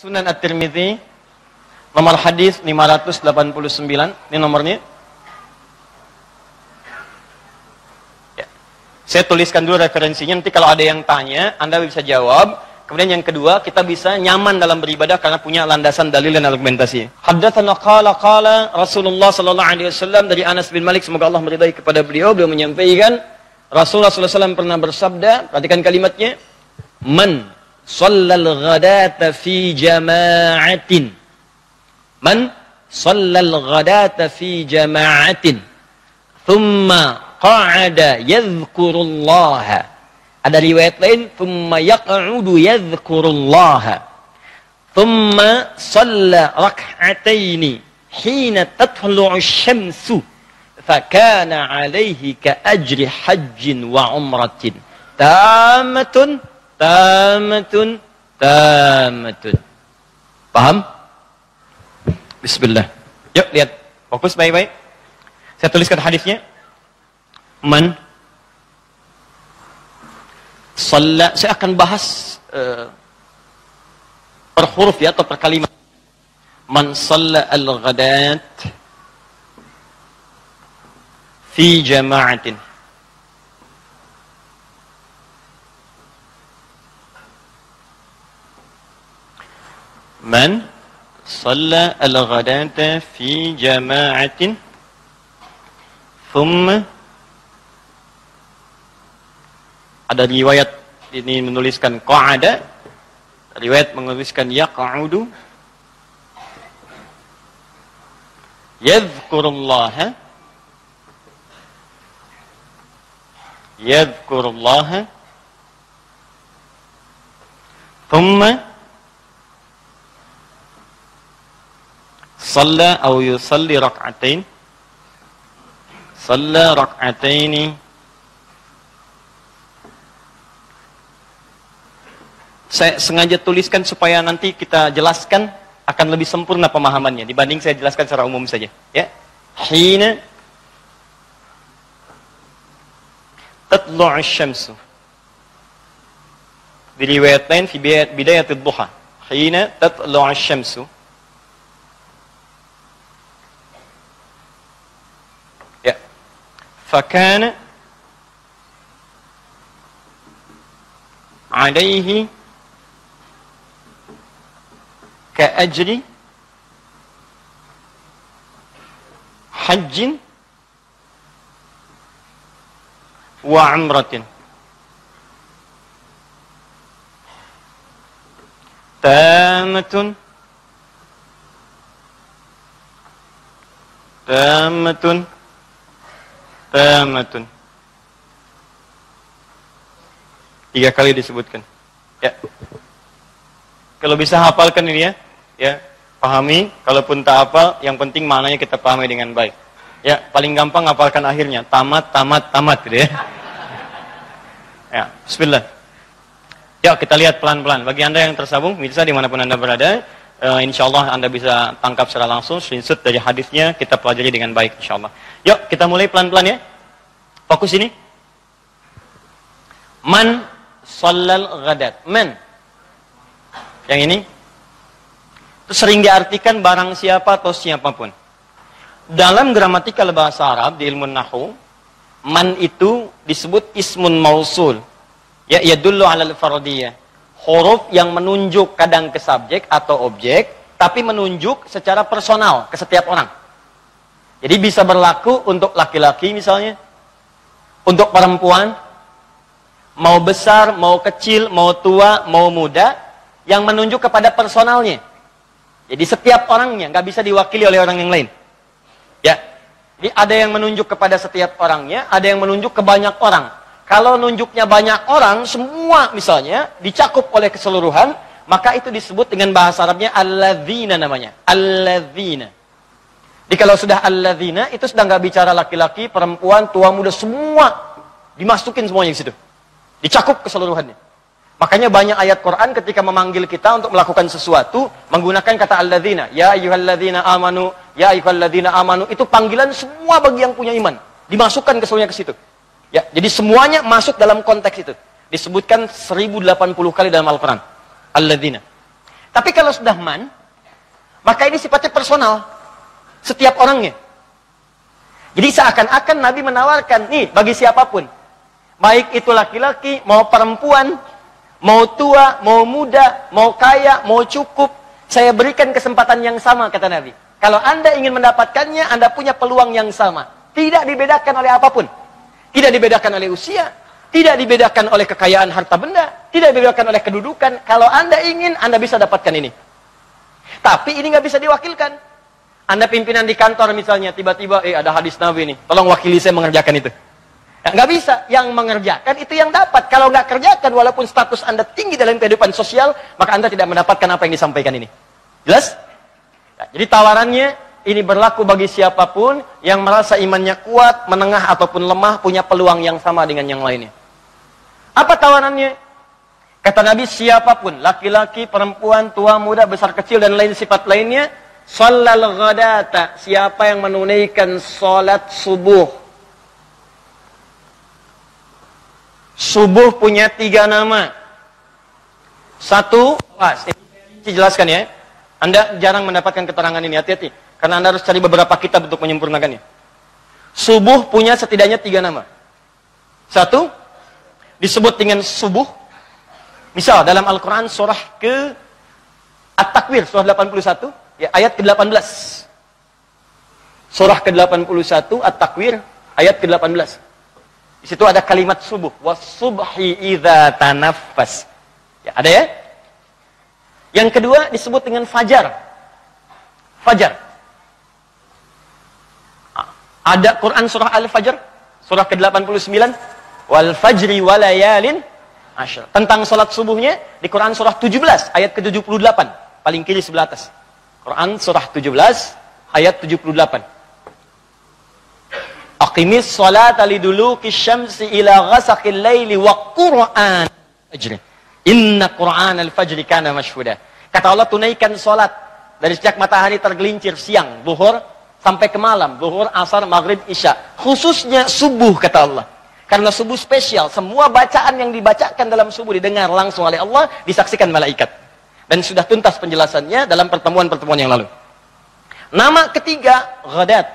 Sunan At-Tirmidzi, nomor hadis 589, ini nomornya. Ya. Saya tuliskan dulu referensinya, nanti kalau ada yang tanya, Anda bisa jawab. Kemudian yang kedua, kita bisa nyaman dalam beribadah karena punya landasan dalil dan argumentasi. Haddatsana qala Rasulullah sallallahu alaihi wasallam, dari Anas bin Malik, semoga Allah meridai kepada beliau menyampaikan Rasulullah sallallahu alaihi wasallam pernah bersabda, perhatikan kalimatnya, man shallal ghadata fi jama'atin. Man shallal ghadata fi jama'atin. Thumma qa'ada yadhkurullaha. Ada riwayat lain, thumma yaq'udu yadhkurullaha. Thumma shalla rak'ataini hina tatlu'u asy-syamsu. Fakana 'alaihi ka ajri hajjin wa umratin. Tamatun tamatun tamatun. Paham? Bismillah. Yuk lihat, fokus baik-baik. Saya tuliskan hadisnya. Man shalla, saya akan bahas per huruf ya, atau per kalimat. Man shalla al-ghadat fi jama'atin. Man shalla al-ghadata fi jama'atin thumma, ada riwayat ini menuliskan qa'ada, riwayat menuliskan yaq'udu, yadhkurullaha, yadhkurullaha, thumma صلى أو يصلي ركعتين صلى ركعتين saya sengaja tuliskan supaya nanti kita jelaskan akan lebih sempurna pemahamannya dibanding saya jelaskan secara umum saja ya. Hina tatlu'u asy-syamsu, di riwayat lain fi bidayatid duha, hina tatlu'u asy-syamsu. Fakana alaihi ka ajri hajjin wa umratin. Tamatun tamatun tamatun. 3 kali disebutkan. Ya. Kalau bisa hafalkan ini ya. Ya, pahami. Kalaupun tak hafal, yang penting maknanya kita pahami dengan baik. Ya, paling gampang hafalkan akhirnya. Tamat, tamat, tamat gitu ya. Ya, bismillah. Ya, kita lihat pelan-pelan. Bagi Anda yang tersambung, bisa dimanapun Anda berada, insyaallah Anda bisa tangkap secara langsung screenshot dari hadisnya, kita pelajari dengan baik insyaallah. Yuk kita mulai pelan-pelan ya. Fokus ini. Man shallal ghadat. Man. Yang ini itu sering diartikan barang siapa atau siapapun. Dalam gramatikal bahasa Arab di ilmu nahwu, man itu disebut ismun mausul. Ya, yadullu 'alal fardiyah. Huruf yang menunjuk kadang ke subjek atau objek, tapi menunjuk secara personal ke setiap orang. Jadi bisa berlaku untuk laki-laki misalnya, untuk perempuan, mau besar, mau kecil, mau tua, mau muda, yang menunjuk kepada personalnya. Jadi setiap orangnya, nggak bisa diwakili oleh orang yang lain. Ya, jadi ada yang menunjuk kepada setiap orangnya, ada yang menunjuk ke banyak orang. Kalau nunjuknya banyak orang, semua misalnya, dicakup oleh keseluruhan, maka itu disebut dengan bahasa Arabnya alladzina namanya. Alladzina. Jadi kalau sudah alladzina, itu sudah nggak bicara laki-laki, perempuan, tua, muda, semua. Dimasukin semuanya ke situ. Dicakup keseluruhannya. Makanya banyak ayat Quran ketika memanggil kita untuk melakukan sesuatu, menggunakan kata alladzina. Ya ayyuhalladzina amanu, ya ayyuhalladzina amanu. Itu panggilan semua bagi yang punya iman. Dimasukkan keseluruhannya ke situ. Ya, jadi semuanya masuk dalam konteks itu. Disebutkan 1080 kali dalam Al-Quran. Alladzina. Tapi kalau sudah man, maka ini sifatnya personal. Setiap orangnya. Jadi seakan-akan Nabi menawarkan, nih bagi siapapun. Baik itu laki-laki, mau perempuan, mau tua, mau muda, mau kaya, mau cukup. Saya berikan kesempatan yang sama, kata Nabi. Kalau Anda ingin mendapatkannya, Anda punya peluang yang sama. Tidak dibedakan oleh apapun. Tidak dibedakan oleh usia. Tidak dibedakan oleh kekayaan harta benda. Tidak dibedakan oleh kedudukan. Kalau Anda ingin, Anda bisa dapatkan ini. Tapi ini nggak bisa diwakilkan. Anda pimpinan di kantor misalnya, tiba-tiba, ada hadis Nabi nih, tolong wakili saya mengerjakan itu. Nah, nggak bisa, yang mengerjakan itu yang dapat. Kalau nggak kerjakan, walaupun status Anda tinggi dalam kehidupan sosial, maka Anda tidak mendapatkan apa yang disampaikan ini. Jelas? Nah, jadi tawarannya, ini berlaku bagi siapapun yang merasa imannya kuat, menengah ataupun lemah, punya peluang yang sama dengan yang lainnya. Apa tawarannya? Kata Nabi, siapapun, laki-laki, perempuan, tua, muda, besar, kecil, dan lain sifat lainnya, shallal ghadata, siapa yang menunaikan salat subuh. Subuh punya 3 nama. Satu, saya jelaskan ya. Anda jarang mendapatkan keterangan ini, hati-hati. Karena Anda harus cari beberapa kitab untuk menyempurnakannya. Subuh punya setidaknya 3 nama. Satu, disebut dengan subuh. Misal dalam Al-Quran surah ke At-Takwir, surah 81. Ya, ayat ke-18. Surah ke-81 At-Takwir ayat ke-18. Di situ ada kalimat subuh, was-subhi idza tanaffas. Ya, ada ya? Yang kedua disebut dengan fajar. Fajar. Ada Quran surah Al-Fajr, surah ke-89, wal fajri walayalin ashr. Tentang salat subuhnya di Quran surah 17 ayat ke-78, paling kiri sebelah atas. Quran surah 17 ayat 78. Aqimis sholata liduluki syamsi ila ghasaqil laili wa qur'an al-fajr. Inna qur'an al-fajr kana mashhuda. Kata Allah, tunaikan salat dari sejak matahari tergelincir siang, zuhur sampai ke malam, zuhur, asar, maghrib, isya. Khususnya subuh, kata Allah. Karena subuh spesial, semua bacaan yang dibacakan dalam subuh didengar langsung oleh Allah, disaksikan malaikat. Dan sudah tuntas penjelasannya dalam pertemuan-pertemuan yang lalu. Nama ketiga, ghadat.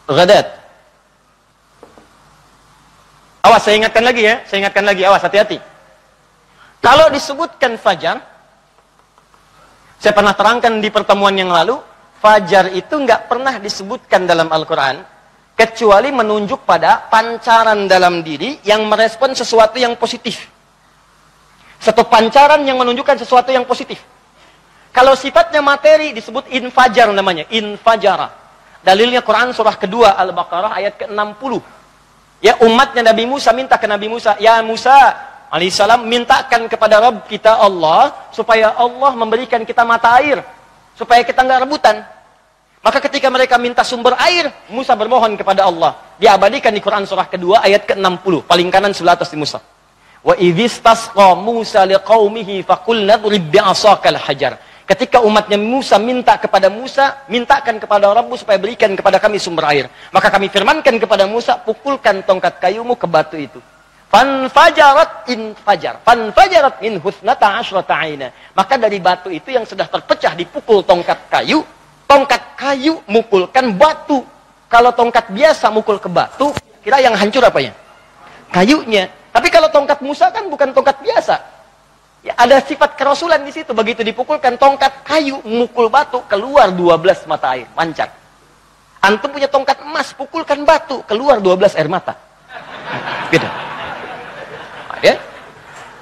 Ghadat. Awas, saya ingatkan lagi ya. Saya ingatkan lagi, awas, hati-hati. Kalau disebutkan fajar, saya pernah terangkan di pertemuan yang lalu, fajar itu nggak pernah disebutkan dalam Al-Quran, kecuali menunjuk pada pancaran dalam diri yang merespon sesuatu yang positif. Satu pancaran yang menunjukkan sesuatu yang positif. Kalau sifatnya materi disebut infajar namanya, infajara. Dalilnya Quran surah kedua Al-Baqarah ayat ke-60. Ya, umatnya Nabi Musa minta ke Nabi Musa, ya Musa alaihissalam, mintakan kepada Rabb kita Allah supaya Allah memberikan kita mata air, supaya kita nggak rebutan. Maka ketika mereka minta sumber air, Musa bermohon kepada Allah. Diabadikan di Quran surah kedua ayat ke-60, paling kanan sebelah atas di Musa. Wa idhistasqa Musa liqaumihi faqul nadrib bi'asakal hajar. Ketika umatnya Musa minta kepada Musa, mintakan kepada Rabbu supaya berikan kepada kami sumber air. Maka kami firmankan kepada Musa, pukulkan tongkat kayumu ke batu itu. Fanfajarat infajar. Fanfajarat min husnata asyrata aina. Maka dari batu itu yang sudah terpecah dipukul tongkat kayu mukulkan batu. Kalau tongkat biasa mukul ke batu, kira yang hancur apanya? Kayunya. Tapi kalau tongkat Musa kan bukan tongkat biasa. Ya, ada sifat kerasulan di situ. Begitu dipukulkan tongkat kayu, mukul batu, keluar 12 mata air, mancar. Antum punya tongkat emas, pukulkan batu, keluar 12 air mata. Beda. Nah, ya?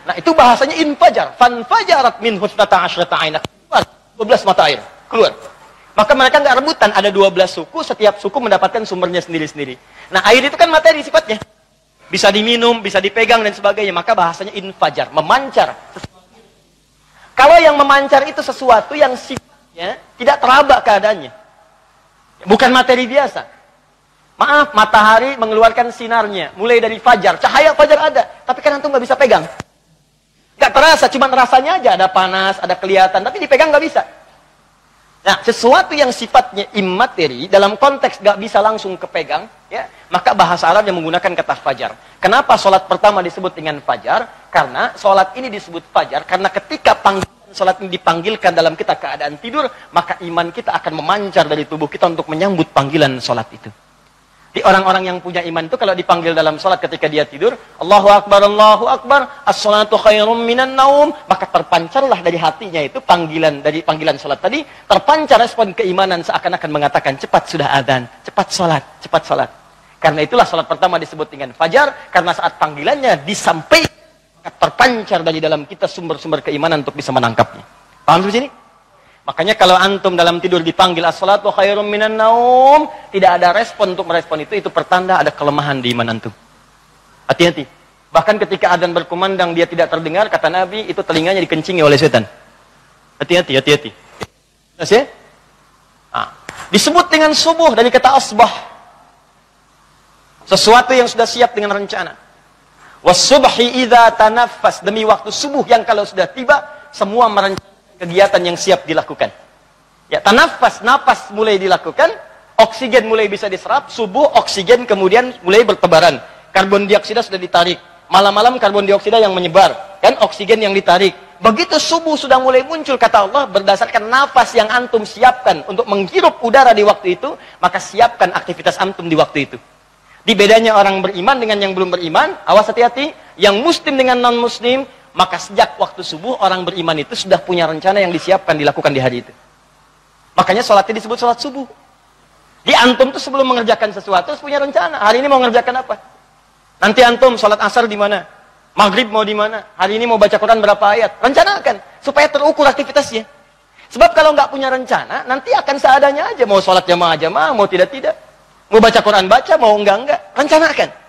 Nah, itu bahasanya infajar. Fanfajarat min husnata asyrata aina. Keluar 12 mata air, keluar. Maka mereka nggak rebutan, ada 12 suku, setiap suku mendapatkan sumbernya sendiri-sendiri. Nah, air itu kan materi sifatnya. Bisa diminum, bisa dipegang dan sebagainya. Maka bahasanya infajar, memancar. Kalau yang memancar itu sesuatu yang sifatnya tidak teraba keadaannya. Bukan materi biasa. Maaf, matahari mengeluarkan sinarnya. Mulai dari fajar, cahaya fajar ada. Tapi kan antum nggak bisa pegang. Nggak terasa, cuma rasanya aja. Ada panas, ada kelihatan. Tapi dipegang nggak bisa. Nah, sesuatu yang sifatnya immateri dalam konteks gak bisa langsung kepegang, ya, maka bahasa Arab yang menggunakan kata fajar. Kenapa sholat pertama disebut dengan fajar? Karena sholat ini disebut fajar karena ketika panggilan sholat ini dipanggilkan dalam kita keadaan tidur, maka iman kita akan memancar dari tubuh kita untuk menyambut panggilan sholat itu. Di orang-orang yang punya iman itu kalau dipanggil dalam sholat ketika dia tidur, Allahu Akbar, as-sholatu khairum minan naum, maka terpancarlah dari hatinya itu dari panggilan sholat tadi, terpancar respon keimanan seakan-akan mengatakan, cepat sudah adzan, cepat sholat. Karena itulah sholat pertama disebut dengan fajar, karena saat panggilannya disampaikan, maka terpancar dari dalam kita sumber-sumber keimanan untuk bisa menangkapnya. Paham di sini? Makanya kalau antum dalam tidur dipanggil as-salatu khairum minan naum, tidak ada respon untuk merespon itu pertanda ada kelemahan di iman antum. Hati-hati. Bahkan ketika adzan berkumandang dia tidak terdengar, kata Nabi, itu telinganya dikencingi oleh setan. Hati-hati. Jelas ya? Nah, disebut dengan subuh dari kata asbah. Sesuatu yang sudah siap dengan rencana. Was-subhi idza tanaffas, demi waktu subuh yang kalau sudah tiba, semua merencanakan kegiatan yang siap dilakukan. Ya, tanafas, napas mulai dilakukan, oksigen mulai bisa diserap, subuh oksigen kemudian mulai bertebaran. Karbon dioksida sudah ditarik. Malam-malam karbon dioksida yang menyebar, kan oksigen yang ditarik. Begitu subuh sudah mulai muncul, kata Allah, berdasarkan nafas yang antum siapkan untuk menghirup udara di waktu itu, maka siapkan aktivitas antum di waktu itu. Di bedanya orang beriman dengan yang belum beriman, awas hati-hati, yang muslim dengan non-muslim, maka sejak waktu subuh orang beriman itu sudah punya rencana yang disiapkan dilakukan di hari itu. Makanya sholatnya disebut sholat subuh. Di antum tuh sebelum mengerjakan sesuatu punya rencana. Hari ini mau mengerjakan apa? Nanti antum sholat asar di mana? Maghrib mau di mana? Hari ini mau baca Quran berapa ayat? Rencanakan supaya terukur aktivitasnya. Sebab kalau nggak punya rencana, nanti akan seadanya aja. Mau sholat jamaah, mau tidak. Mau baca Quran baca, mau enggak. Rencanakan.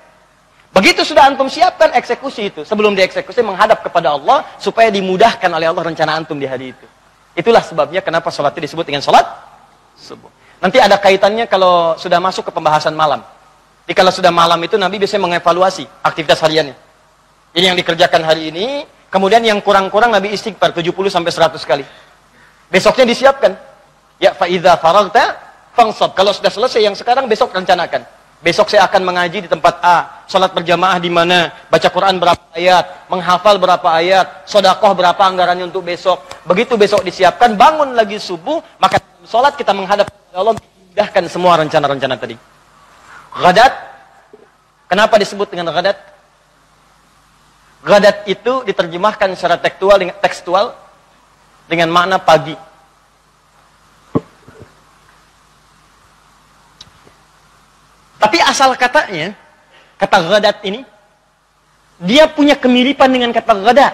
Begitu sudah antum siapkan, eksekusi itu. Sebelum dieksekusi, menghadap kepada Allah, supaya dimudahkan oleh Allah rencana antum di hari itu. Itulah sebabnya kenapa sholat itu disebut dengan sholat subuh. Nanti ada kaitannya kalau sudah masuk ke pembahasan malam. Jadi kalau sudah malam itu, Nabi biasanya mengevaluasi aktivitas hariannya. Ini yang dikerjakan hari ini, kemudian yang kurang-kurang Nabi istighfar 70-100 kali. Besoknya disiapkan. Ya, fa'idha faragta fangsab. Kalau sudah selesai yang sekarang, besok rencanakan. Besok saya akan mengaji di tempat A, sholat berjamaah di mana, baca Quran berapa ayat, menghafal berapa ayat, sodakoh berapa anggarannya untuk besok. Begitu besok disiapkan, bangun lagi subuh, maka sholat kita menghadap kepada Allah, memudahkan semua rencana-rencana tadi. Ghadat, kenapa disebut dengan ghadat? Ghadat itu diterjemahkan secara tekstual dengan makna pagi. Tapi asal katanya, kata ghadat ini, dia punya kemiripan dengan kata ghada,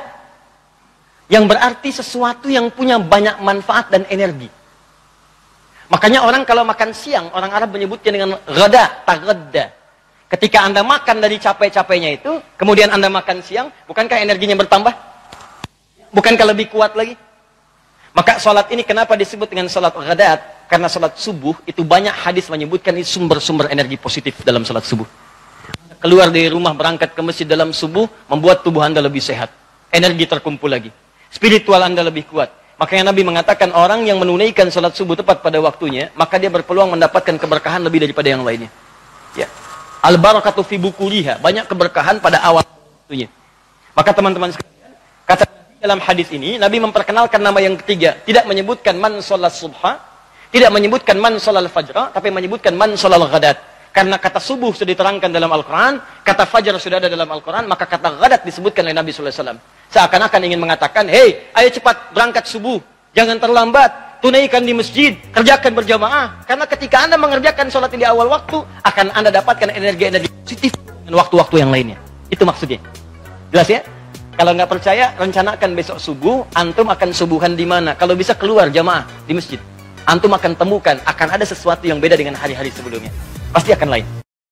yang berarti sesuatu yang punya banyak manfaat dan energi. Makanya orang kalau makan siang, orang Arab menyebutnya dengan ghada, taghadda. Ketika Anda makan dari capek-capeknya itu, kemudian Anda makan siang, bukankah energinya bertambah? Bukankah lebih kuat lagi? Maka sholat ini kenapa disebut dengan sholat ghadat? Karena sholat subuh itu banyak hadis menyebutkan ini sumber-sumber energi positif dalam sholat subuh. Keluar dari rumah berangkat ke masjid dalam subuh membuat tubuh Anda lebih sehat. Energi terkumpul lagi. Spiritual Anda lebih kuat. Makanya Nabi mengatakan orang yang menunaikan sholat subuh tepat pada waktunya, maka dia berpeluang mendapatkan keberkahan lebih daripada yang lainnya. Ya. Al-barakatu fi bukuriha. Banyak keberkahan pada awal waktunya. Maka teman-teman sekalian, kata dalam hadis ini, Nabi memperkenalkan nama yang ketiga. Tidak menyebutkan man sholat subha, tidak menyebutkan man sholal fajra, tapi menyebutkan man sholal ghadat. Karena kata subuh sudah diterangkan dalam Al-Quran, kata fajar sudah ada dalam Al-Quran, maka kata ghadat disebutkan oleh Nabi SAW. Seakan-akan ingin mengatakan, hei, ayo cepat berangkat subuh, jangan terlambat, tunaikan di masjid, kerjakan berjamaah. Karena ketika Anda mengerjakan sholat di awal waktu, akan Anda dapatkan energi-energi positif dan waktu-waktu yang lainnya. Itu maksudnya. Jelas ya? Kalau nggak percaya, rencanakan besok subuh, antum akan subuhan di mana? Kalau bisa keluar jamaah di masjid. Antum akan temukan, akan ada sesuatu yang beda dengan hari-hari sebelumnya. Pasti akan lain.